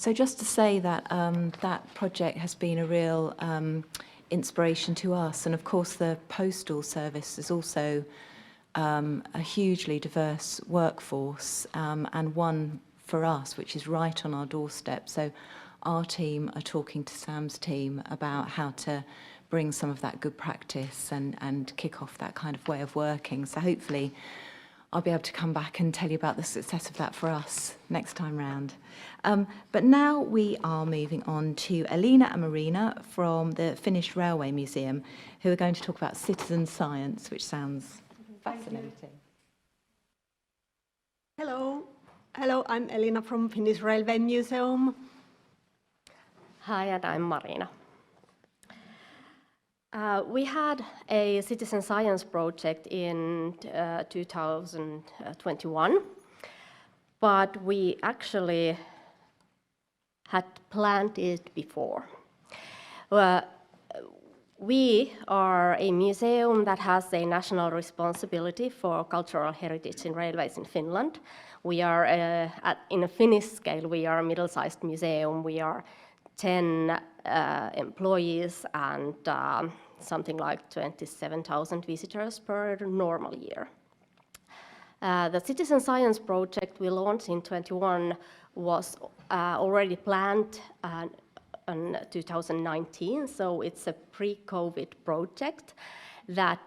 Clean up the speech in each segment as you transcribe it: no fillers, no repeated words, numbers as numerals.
So just to say that that project has been a real inspiration to us, and of course the postal service is also a hugely diverse workforce, and one for us which is right on our doorstep. So our team are talking to Sam's team about how to bring some of that good practice and kick off that kind of way of working. So hopefully I'll be able to come back and tell you about the success of that for us next time round. But now we are moving on to Elina and Marina from the Finnish Railway Museum, who are going to talk about citizen science, which sounds fascinating. Hello. Hello, I'm Elina from Finnish Railway Museum. Hi, and I'm Marina. We had a citizen science project in 2021, but we actually had planned it before. We are a museum that has a national responsibility for cultural heritage in railways in Finland. We are, in a Finnish scale, we are a middle-sized museum. We are 10 employees and something like 27,000 visitors per normal year. The citizen science project we launched in 2021 was already planned in 2019, so it's a pre-COVID project that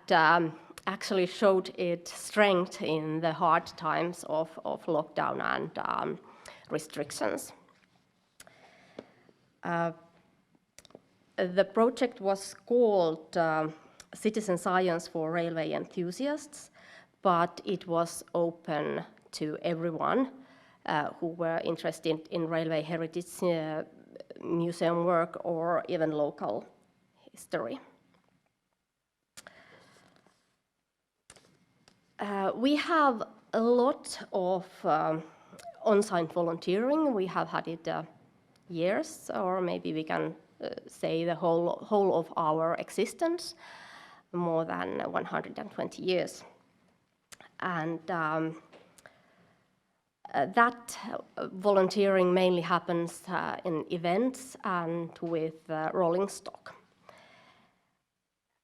actually showed its strength in the hard times of lockdown and restrictions. The project was called Citizen Science for Railway Enthusiasts, but it was open to everyone who were interested in railway heritage museum work or even local history. We have a lot of on-site volunteering. We have had it years, or maybe we can say the whole of our existence, more than 120 years. And that volunteering mainly happens in events and with rolling stock.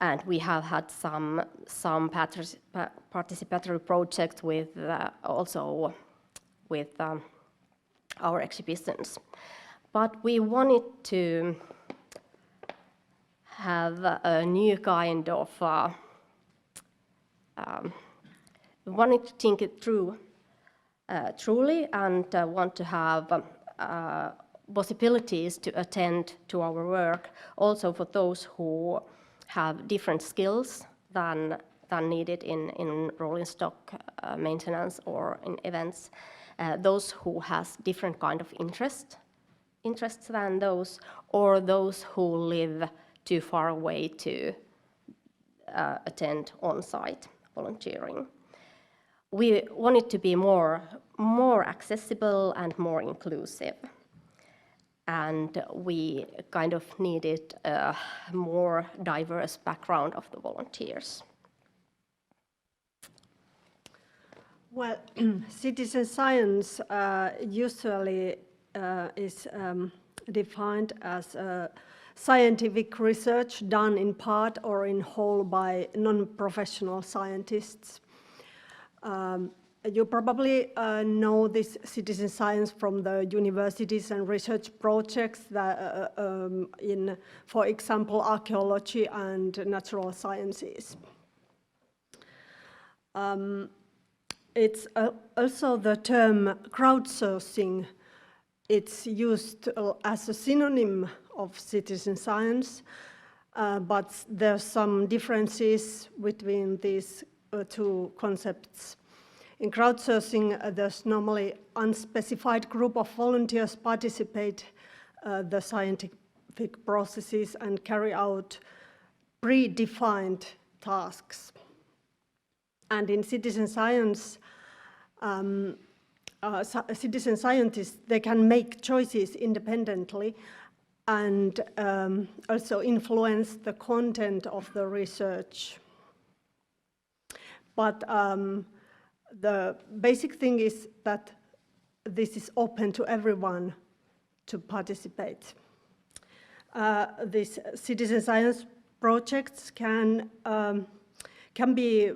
And we have had some participatory projects with also with our exhibitions. But we wanted to have a new kind of, we wanted to think it through truly and want to have possibilities to attend to our work also for those who have different skills than needed in rolling stock maintenance or in events, those who has different kind of interests than those, or those who live too far away to attend on-site volunteering. We want it to be more accessible and more inclusive. And we kind of needed a more diverse background of the volunteers. Well, citizen science usually is defined as scientific research done in part or in whole by non-professional scientists. You probably know this citizen science from the universities and research projects that in, for example, archaeology and natural sciences. It's also the term crowdsourcing. It's used as a synonym of citizen science, but there's some differences between these two concepts. In crowdsourcing, there's normally unspecified group of volunteers participate the scientific processes and carry out predefined tasks. And in citizen science, citizen scientists, they can make choices independently and also influence the content of the research. But the basic thing is that this is open to everyone to participate. These citizen science projects can be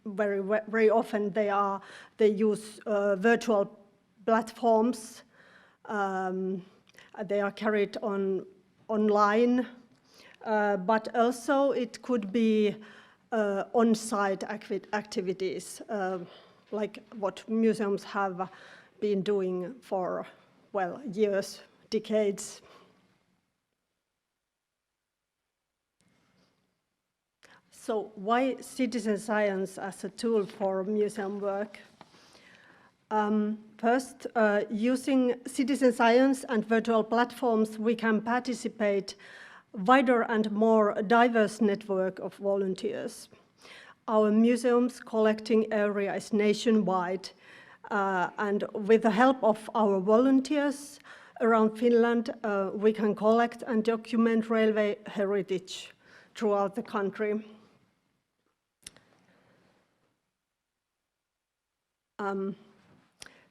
very often they use virtual platforms. They are carried online, but also it could be on-site activities, like what museums have been doing for, well, years, decades. So why citizen science as a tool for museum work? First, using citizen science and virtual platforms, we can participate wider and more diverse network of volunteers. Our museum's collecting area is nationwide, and with the help of our volunteers around Finland, we can collect and document railway heritage throughout the country.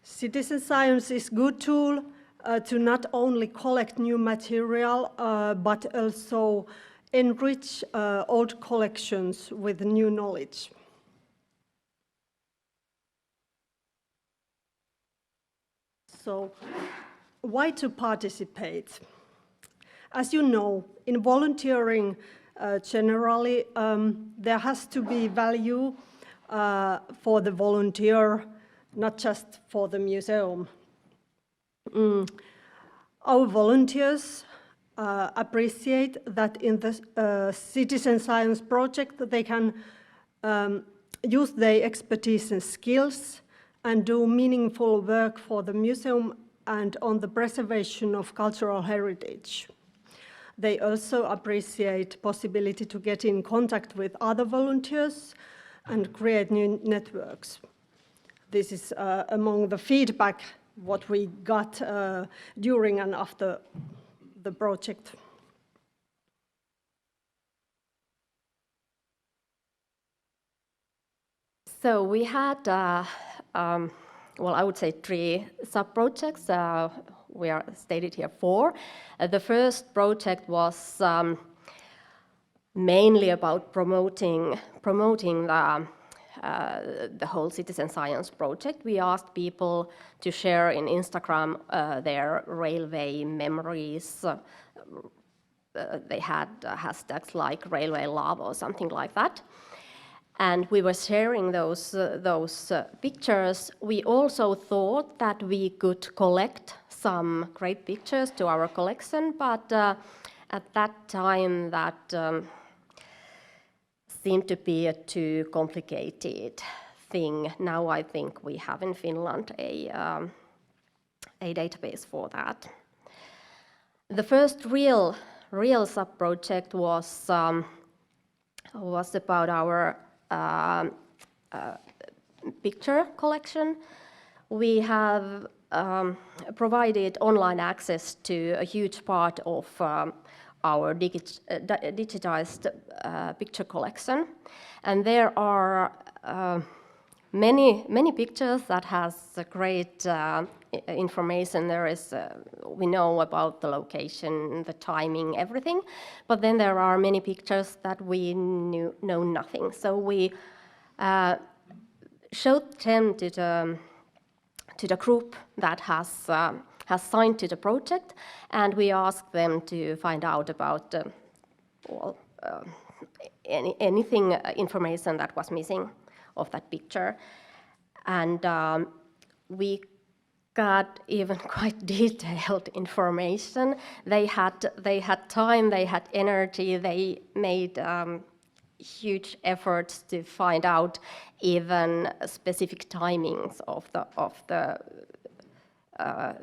Citizen science is a good tool to not only collect new material, but also enrich old collections with new knowledge. So, why to participate? As you know, in volunteering generally, there has to be value for the volunteer, not just for the museum. Our volunteers appreciate that in the citizen science project they can use their expertise and skills and do meaningful work for the museum and on the preservation of cultural heritage. They also appreciate possibility to get in contact with other volunteers and create new networks. This is among the feedback what we got during and after the project. So we had, well, I would say 3 sub-projects. We are stated here 4. The first project was mainly about promoting the whole citizen science project. We asked people to share in Instagram their railway memories. They had hashtags like railway love or something like that. And we were sharing those pictures. We also thought that we could collect some great pictures to our collection, but at that time that seemed to be a too complicated thing. Now I think we have in Finland a database for that. The first real sub-project was about our picture collection. We have provided online access to a huge part of our digitized picture collection, and there are many pictures that has great information. There is we know about the location, the timing, everything, but then there are many pictures that we know nothing. So we showed them to the group that has signed to the project, and we asked them to find out about anything information that was missing of that picture, and we got even quite detailed information. They had time, they had energy, they made huge efforts to find out even specific timings of the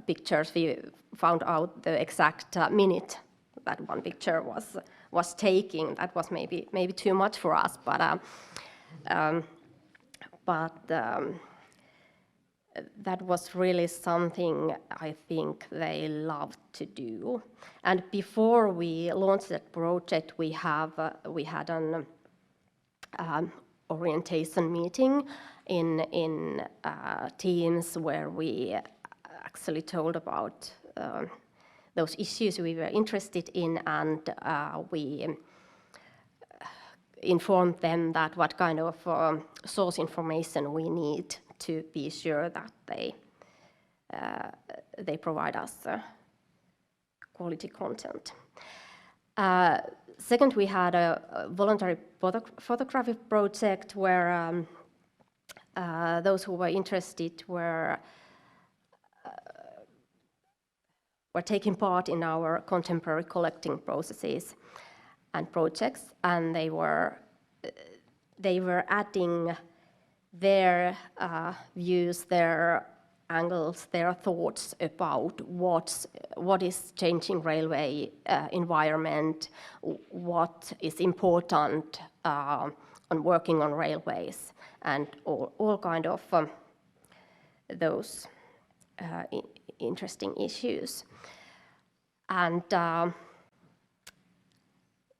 pictures. We found out the exact minute that one picture was taking. That was maybe too much for us, but that was really something I think they loved to do. And before we launched that project, we had an orientation meeting in Teams where we actually told about those issues we were interested in, and we informed them that what kind of source information we need to be sure that they provide us quality content. Second, we had a voluntary photography project where those who were interested were taking part in our contemporary collecting processes and projects, and they were adding their views, their angles, their thoughts about what is changing railway environment, what is important on working on railways, and all kind of those interesting issues. And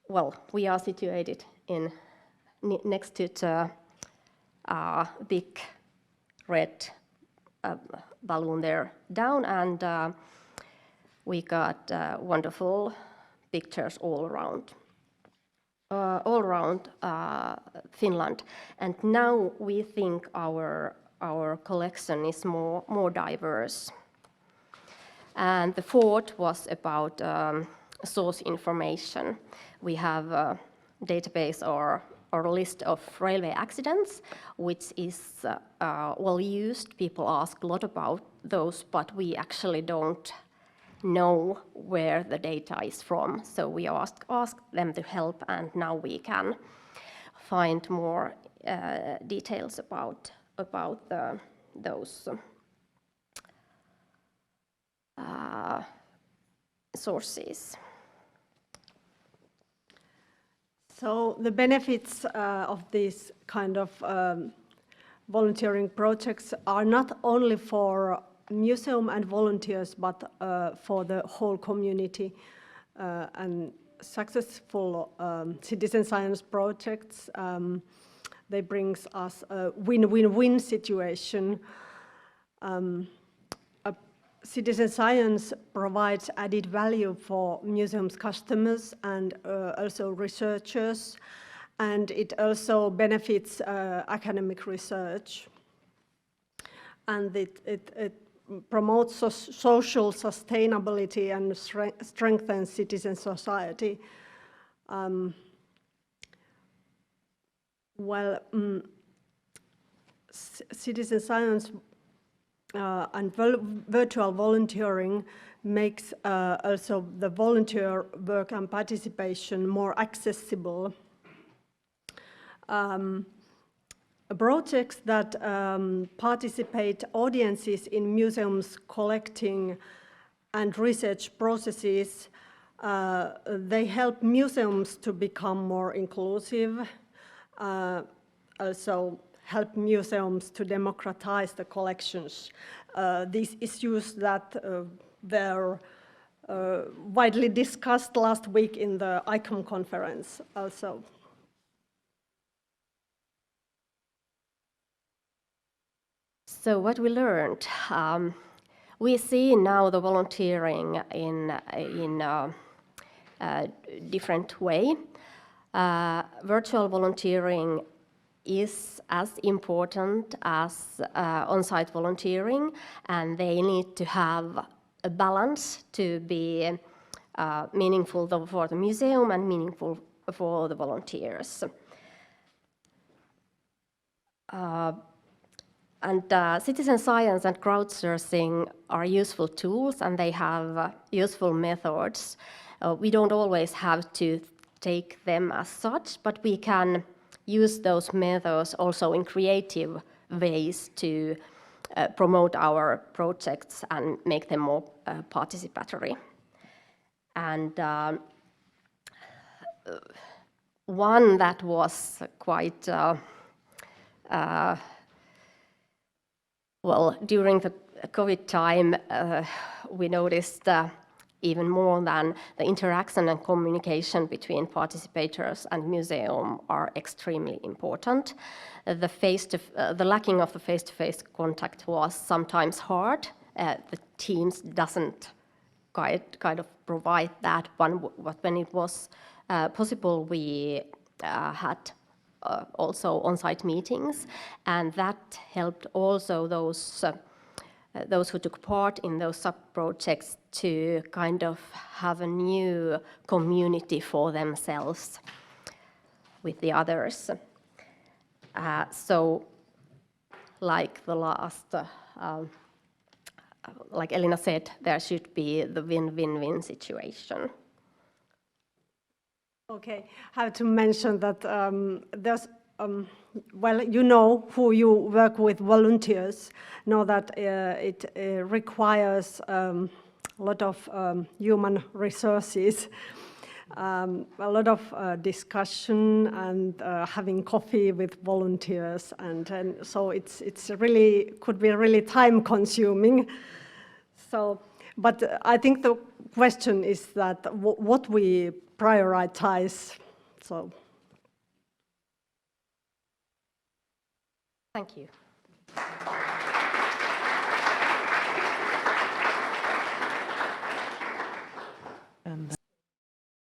well, we are situated next to the big red balloon there down, and we got wonderful pictures all around Finland. And now we think our collection is more diverse. And the fourth was about source information. We have a database or list of railway accidents, which is well used. People ask a lot about those, but we actually don't know where the data is from. So we ask them to help, and now we can find more details about those sources. So the benefits of these kind of volunteering projects are not only for museum and volunteers, but for the whole community. And successful citizen science projects, they brings us a win-win-win situation. Citizen science provides added value for museums' customers and also researchers, and it also benefits academic research. And it promotes social sustainability and strengthens citizen society. Citizen science and virtual volunteering makes also the volunteer work and participation more accessible. Projects that participate audiences in museums collecting and research processes, they help museums to become more inclusive, also help museums to democratize the collections. These issues that were widely discussed last week in the ICOM conference also. So what we learned, we see now the volunteering in a different way. Virtual volunteering is as important as on-site volunteering, and they need to have a balance to be meaningful for the museum and meaningful for the volunteers. Citizen science and crowdsourcing are useful tools, and they have useful methods. We don't always have to take them as such, but we can use those methods also in creative ways to promote our projects and make them more participatory. And one that was quite well, during the COVID time, we noticed even more than the interaction and communication between participators and museum are extremely important. The lacking of the face-to-face contact was sometimes hard. The teams doesn't kind of provide that. But when it was possible, we had also on-site meetings, and that helped also those who took part in those sub-projects to kind of have a new community for themselves with the others. So, like the last, like Elina said, there should be the win-win-win situation. Okay, I have to mention that there's, well, you know who you work with volunteers, know that it requires a lot of human resources, a lot of discussion and having coffee with volunteers, and so it's really could be really time consuming. So, but I think the question is that what we prioritize. So, thank you.